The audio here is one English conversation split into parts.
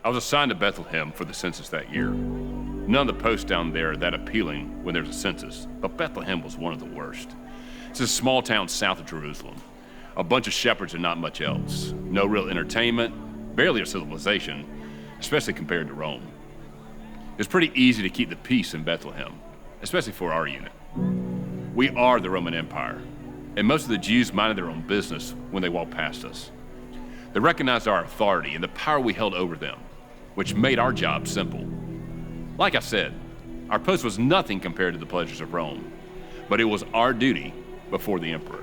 I was assigned to Bethlehem for the census that year. None of the posts down there are that appealing when there's a census, but Bethlehem was one of the worst. It's a small town south of Jerusalem. A bunch of shepherds and not much else. No real entertainment, barely a civilization, especially compared to Rome. It's pretty easy to keep the peace in Bethlehem, especially for our unit. We are the Roman Empire, and most of the Jews minded their own business when they walked past us. They recognized our authority and the power we held over them, which made our job simple. Like I said, our post was nothing compared to the pleasures of Rome, but it was our duty before the emperor.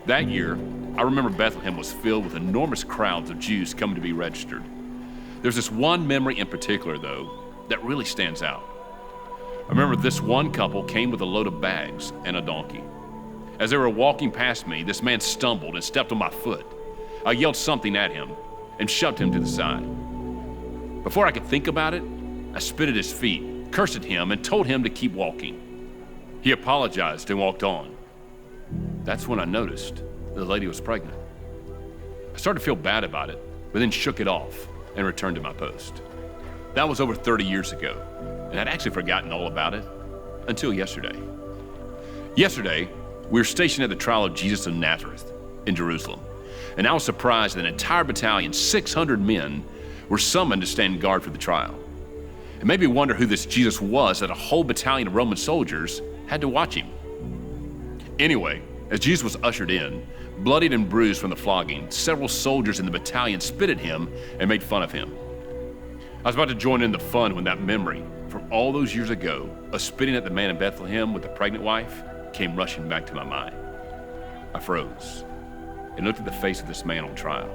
That year, I remember Bethlehem was filled with enormous crowds of Jews coming to be registered. There's this one memory in particular, though, that really stands out. I remember this one couple came with a load of bags and a donkey. As they were walking past me, this man stumbled and stepped on my foot. I yelled something at him and shoved him to the side. Before I could think about it, I spit at his feet, cursed at him, and told him to keep walking. He apologized and walked on. That's when I noticed the lady was pregnant. I started to feel bad about it, but then shook it off and returned to my post. That was over 30 years ago, and I'd actually forgotten all about it until yesterday. Yesterday, we were stationed at the trial of Jesus of Nazareth in Jerusalem, and I was surprised that an entire battalion, 600 men, were summoned to stand guard for the trial. It made me wonder who this Jesus was that a whole battalion of Roman soldiers had to watch him. Anyway, as Jesus was ushered in, bloodied and bruised from the flogging, several soldiers in the battalion spit at him and made fun of him. I was about to join in the fun when that memory from all those years ago of spitting at the man in Bethlehem with the pregnant wife came rushing back to my mind. I froze and looked at the face of this man on trial.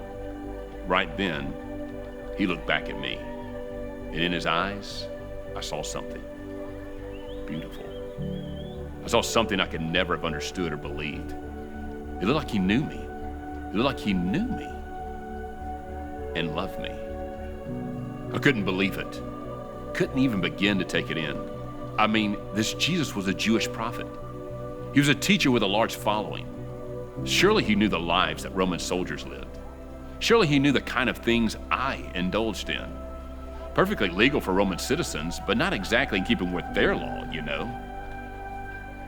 Right then, he looked back at me, and in his eyes, I saw something beautiful. I saw something I could never have understood or believed. It looked like he knew me. It looked like he knew me and loved me. I couldn't believe it. Couldn't even begin to take it in. I mean, this Jesus was a Jewish prophet. He was a teacher with a large following. Surely he knew the lives that Roman soldiers lived. Surely he knew the kind of things I indulged in. Perfectly legal for Roman citizens, but not exactly in keeping with their law, you know.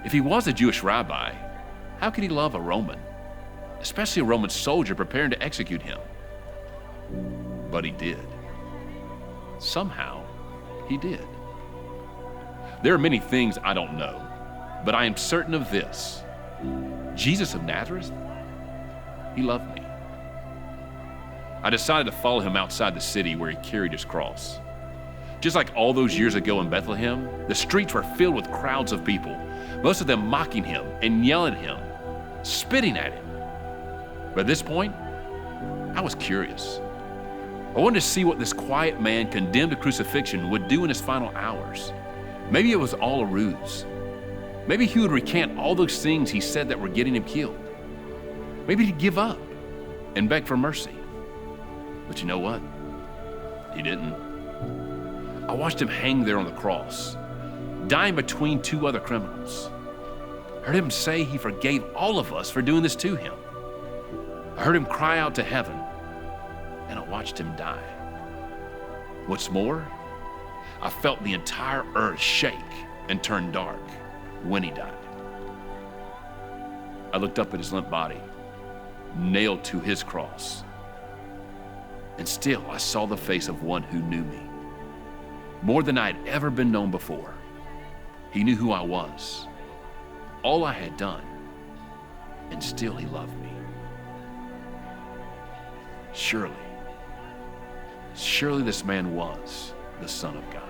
If he was a Jewish rabbi, how could he love a Roman, especially a Roman soldier preparing to execute him? But he did. Somehow, he did. There are many things I don't know, but I am certain of this. Jesus of Nazareth, he loved me. I decided to follow him outside the city where he carried his cross. Just like all those years ago in Bethlehem, the streets were filled with crowds of people, most of them mocking him and yelling at him, spitting at him. But at this point, I was curious. I wanted to see what this quiet man condemned to crucifixion would do in his final hours. Maybe it was all a ruse. Maybe he would recant all those things he said that were getting him killed. Maybe he'd give up and beg for mercy. But you know what? He didn't. I watched him hang there on the cross, dying between two other criminals. I heard him say he forgave all of us for doing this to him. I heard him cry out to heaven, and I watched him die. What's more, I felt the entire earth shake and turn dark when he died. I looked up at his limp body, nailed to his cross, and still I saw the face of one who knew me more than I had ever been known before. He knew who I was, all I had done, and still he loved me. Surely this man was the Son of God.